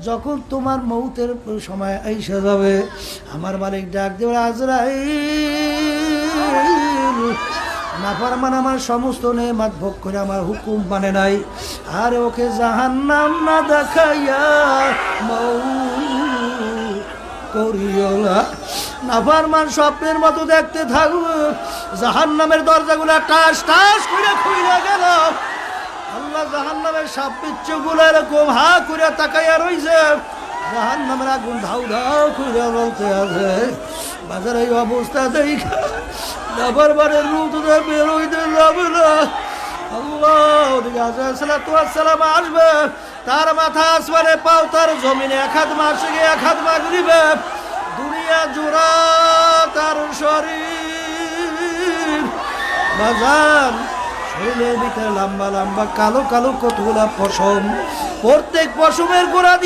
যখন তোমার মৌতের সময় এসে যাবে, আমার মালিক ডাক দেবে, আজরাইল, নাফরমান আমার সমস্ত নেয়ামত ভোগ করে আমার হুকুম মানে নাই, আর ওকে জাহান্নাম না দেখাইয়া মৌত করিও না। নাফরমান স্বপ্নের মতো দেখতে থাকবে, জাহান্নামের দরজাগুলা টাস টাস করে খুলে গেল। আল্লাহ জাহান্নামের সাপ বিচ্ছুগুলো এরকম হা করে তাকাইয়া রইছে, জাহান্নামের আগুন ধাউ ধাউ করে বলতে আছে। বাজার এই অবস্থা দেখা নাফরমানের রূহ তো বের হইতে যাবে না। আল্লাহ ওদিকে আসালাম আসবে, তার মাথা আসমানে, পাও তার জমিনে, এক হাত মাসে গিয়ে এক হাত মাগরিবে, দুনিয়া জোড়া তার শরীর। বাজার শরীরের ভিতরে লম্বা লম্বা কালো কালো কতগুলা পশম, প্রত্যেক পশমের গোড়া